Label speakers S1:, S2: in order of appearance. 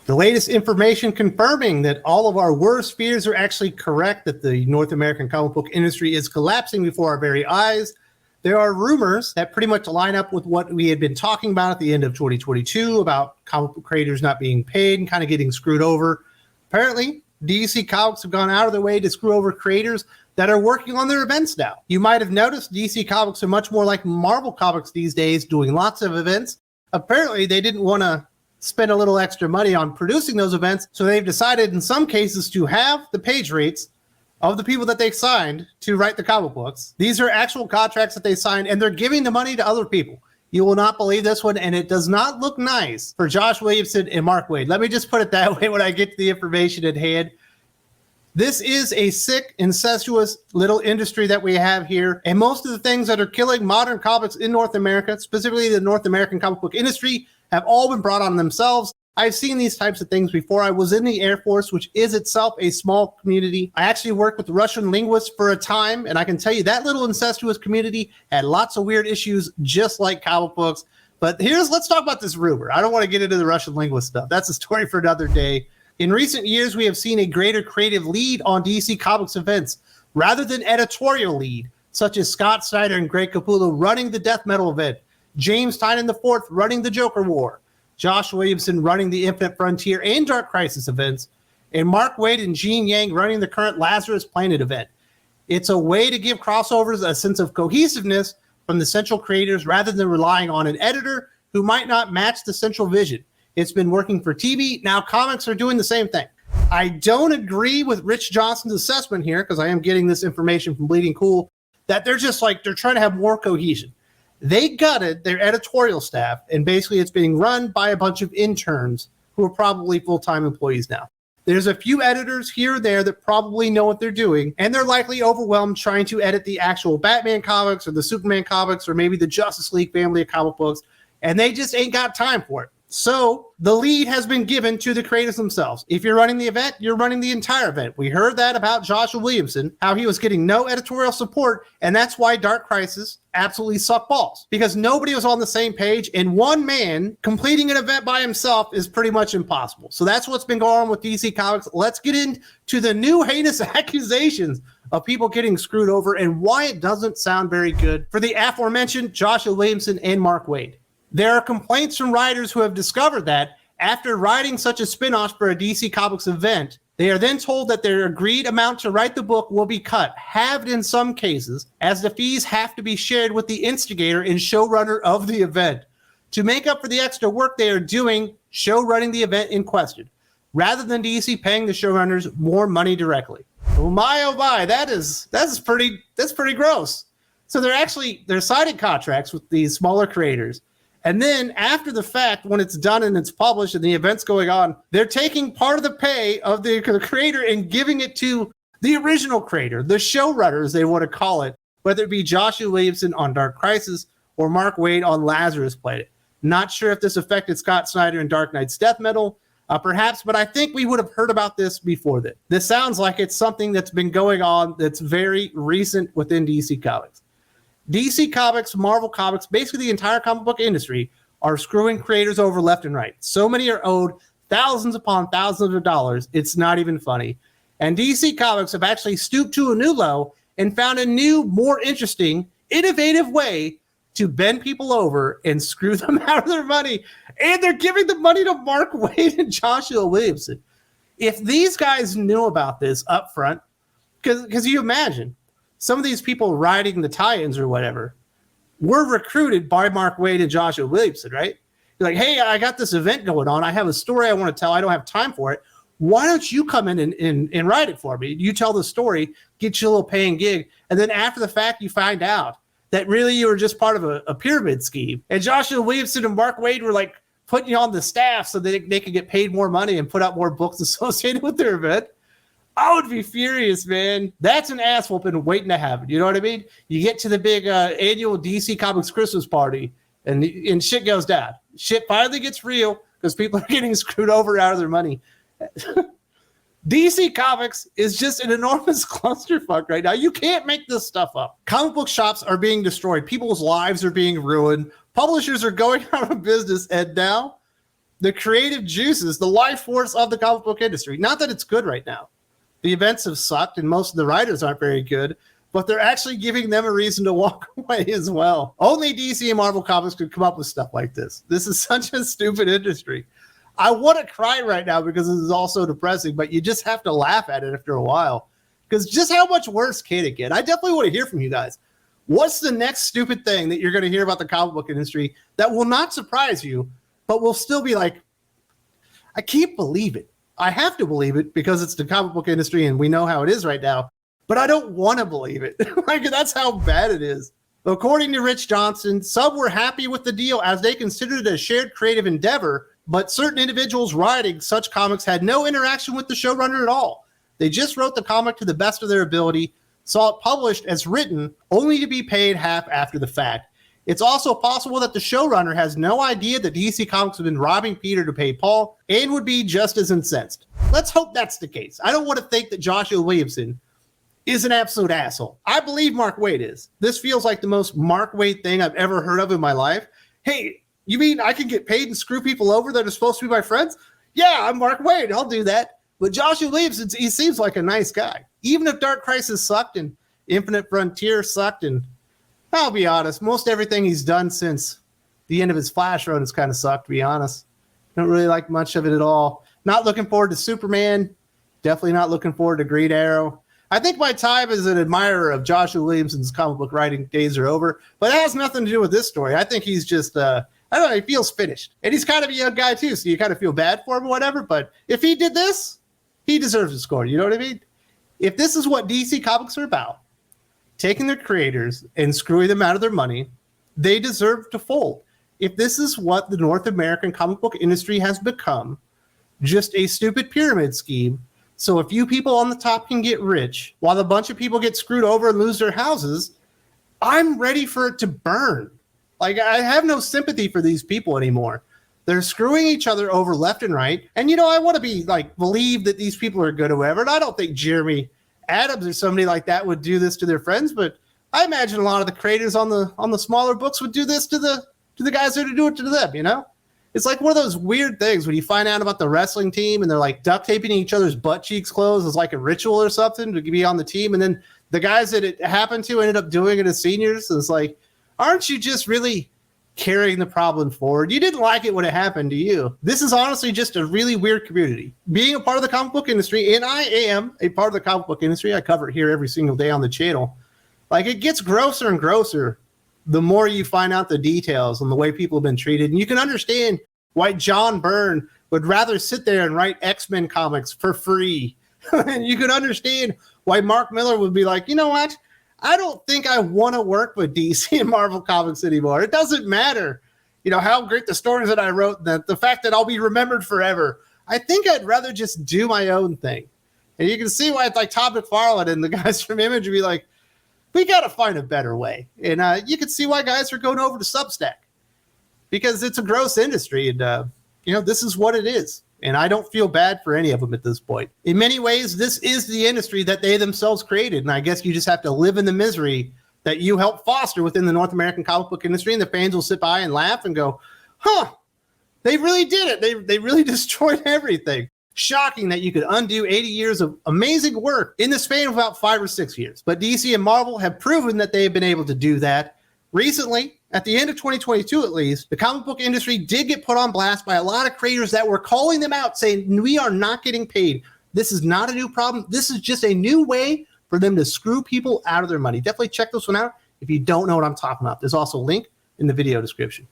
S1: The latest information confirming that all of our worst fears are actually correct, that the North American comic book industry is collapsing before our very eyes. There are rumors that pretty much line up with what we had been talking about at the end of 2022 about comic book creators not being paid and kind of getting screwed over. Apparently, DC Comics have gone out of their way to screw over creators that are working on their events now. You might have noticed DC Comics are much more like Marvel Comics these days, doing lots of events. Apparently, they didn't want to spend a little extra money on producing those events, so they've decided in some cases to have the page rates of the people that they signed to write the comic books. These are actual contracts that they signed, and they're giving the money to other people. You will not believe this one, and it does not look nice for Josh Williamson and Mark Waid. Let me just put it that way when I get to the information at hand. This is a sick, incestuous little industry that we have here, and most of the things that are killing modern comics in North America, specifically the North American comic book industry, have all been brought on themselves. I've seen these types of things before. I was in the Air Force, which is itself a small community. I actually worked with Russian linguists for a time, and I can tell you that little incestuous community had lots of weird issues, just like comic books. But let's talk about this rumor. I don't want to get into the Russian linguist stuff. That's a story for another day. In recent years, we have seen a greater creative lead on DC Comics events, rather than editorial lead, such as Scott Snyder and Greg Capullo running the Death Metal event, James Tynion IV running the Joker War, Josh Williamson running the Infinite Frontier and Dark Crisis events, and Mark Waid and Gene Yang running the current Lazarus Planet event. It's a way to give crossovers a sense of cohesiveness from the central creators rather than relying on an editor who might not match the central vision. It's been working for TV. Now comics are doing the same thing. I don't agree with Rich Johnson's assessment here, because I am getting this information from Bleeding Cool, that they're trying to have more cohesion. They gutted their editorial staff, and basically it's being run by a bunch of interns who are probably full-time employees now. There's a few editors here or there that probably know what they're doing, and they're likely overwhelmed trying to edit the actual Batman comics or the Superman comics or maybe the Justice League family of comic books, and they just ain't got time for it. So the lead has been given to the creators themselves. If you're running the event, you're running the entire event. We heard that about Joshua Williamson, how he was getting no editorial support, and that's why Dark Crisis absolutely sucked balls, because nobody was on the same page, and one man completing an event by himself is pretty much impossible. So that's what's been going on with DC Comics. Let's get into the new heinous accusations of people getting screwed over and why it doesn't sound very good for the aforementioned Joshua Williamson and Mark Waid. There are complaints from writers who have discovered that after writing such a spin-off for a DC Comics event, they are then told that their agreed amount to write the book will be cut, halved in some cases, as the fees have to be shared with the instigator and showrunner of the event. To make up for the extra work they are doing show running the event in question, rather than DC paying the showrunners more money directly. Oh my, that's pretty gross. So they're signing contracts with these smaller creators. And then after the fact, when it's done and it's published and the event's going on, they're taking part of the pay of the creator and giving it to the original creator, the showrunners, they want to call it, whether it be Joshua Williamson on Dark Crisis or Mark Waid on Lazarus Planet. Not sure if this affected Scott Snyder and Dark Knight's Death Metal, perhaps, but I think we would have heard about this before that. This sounds like it's something that's been going on that's very recent within DC Comics. DC Comics, Marvel Comics, basically the entire comic book industry are screwing creators over left and right. So many are owed thousands upon thousands of dollars, it's not even funny. And DC Comics have actually stooped to a new low and found a new, more interesting, innovative way to bend people over and screw them out of their money. And they're giving the money to Mark Waid and Joshua Williamson. If these guys knew about this up front, because you imagine, some of these people writing the tie-ins or whatever were recruited by Mark Waid and Joshua Williamson, right? You're like, hey, I got this event going on. I have a story I want to tell. I don't have time for it. Why don't you come in and write it for me? You tell the story, get you a little paying gig, and then after the fact, you find out that really you were just part of a pyramid scheme. And Joshua Williamson and Mark Waid were like putting you on the staff so that they could get paid more money and put out more books associated with their event. I would be furious, man. That's an ass whooping waiting to happen. You know what I mean? You get to the big annual DC Comics Christmas party, and shit goes down. Shit finally gets real because people are getting screwed over out of their money. DC Comics is just an enormous clusterfuck right now. You can't make this stuff up. Comic book shops are being destroyed. People's lives are being ruined. Publishers are going out of business, and now the creative juices, the life force of the comic book industry. Not that it's good right now. The events have sucked and most of the writers aren't very good, but they're actually giving them a reason to walk away as well. Only DC and Marvel Comics could come up with stuff like this. This is such a stupid industry. I want to cry right now because this is all so depressing, but you just have to laugh at it after a while. Because just how much worse can it get? I definitely want to hear from you guys. What's the next stupid thing that you're going to hear about the comic book industry that will not surprise you, but will still be like, I can't believe it. I have to believe it because it's the comic book industry and we know how it is right now, but I don't want to believe it. Like, that's how bad it is. According to Rich Johnson, some were happy with the deal as they considered it a shared creative endeavor, but certain individuals writing such comics had no interaction with the showrunner at all. They just wrote the comic to the best of their ability, saw it published as written, only to be paid half after the fact. It's also possible that the showrunner has no idea that DC Comics have been robbing Peter to pay Paul and would be just as incensed. Let's hope that's the case. I don't want to think that Joshua Williamson is an absolute asshole. I believe Mark Waid is. This feels like the most Mark Waid thing I've ever heard of in my life. Hey, you mean I can get paid and screw people over that are supposed to be my friends? Yeah, I'm Mark Waid. I'll do that. But Joshua Williamson, he seems like a nice guy. Even if Dark Crisis sucked and Infinite Frontier sucked, and I'll be honest, most everything he's done since the end of his Flash run has kind of sucked, to be honest. Don't really like much of it at all. Not looking forward to Superman. Definitely not looking forward to Green Arrow. I think my time as an admirer of Joshua Williamson's comic book writing days are over, but it has nothing to do with this story. I think he's just, I don't know, he feels finished. And he's kind of a young guy too, so you kind of feel bad for him or whatever, but if he did this, he deserves a score. You know what I mean? If this is what DC Comics are about, taking their creators and screwing them out of their money, they deserve to fold. If this is what the North American comic book industry has become, just a stupid pyramid scheme, so a few people on the top can get rich while a bunch of people get screwed over and lose their houses, I'm ready for it to burn. Like, I have no sympathy for these people anymore. They're screwing each other over left and right. And, you know, I want to be like, believe that these people are good or whatever. And I don't think Jeremy Adams or somebody like that would do this to their friends, but I imagine a lot of the creators on the smaller books would do this to the guys that are doing it to them, you know? It's like one of those weird things when you find out about the wrestling team and they're like duct taping each other's butt cheeks closed as like a ritual or something to be on the team. And then the guys that it happened to ended up doing it as seniors. And it's like, aren't you just really carrying the problem forward? You didn't like it when it happened to you. This is honestly just a really weird community. Being a part of the comic book industry, and I am a part of the comic book industry, I cover it here every single day on the channel. Like, it gets grosser and grosser the more you find out the details and the way people have been treated. And you can understand why John Byrne would rather sit there and write X-Men comics for free. And you can understand why Mark Miller would be like, you know what? I don't think I want to work with DC and Marvel Comics anymore. It doesn't matter, you know, how great the stories that I wrote, the fact that I'll be remembered forever. I think I'd rather just do my own thing. And you can see why it's like Todd McFarlane and the guys from Image would be like, we got to find a better way. And you can see why guys are going over to Substack because it's a gross industry. And, you know, this is what it is. And I don't feel bad for any of them at this point. In many ways, this is the industry that they themselves created. And I guess you just have to live in the misery that you helped foster within the North American comic book industry. And the fans will sit by and laugh and go, huh, they really did it. They really destroyed everything. Shocking that you could undo 80 years of amazing work in the span of about 5 or 6 years. But DC and Marvel have proven that they have been able to do that. Recently, at the end of 2022 at least, the comic book industry did get put on blast by a lot of creators that were calling them out, saying, we are not getting paid. This is not a new problem. This is just a new way for them to screw people out of their money. Definitely check this one out if you don't know what I'm talking about. There's also a link in the video description.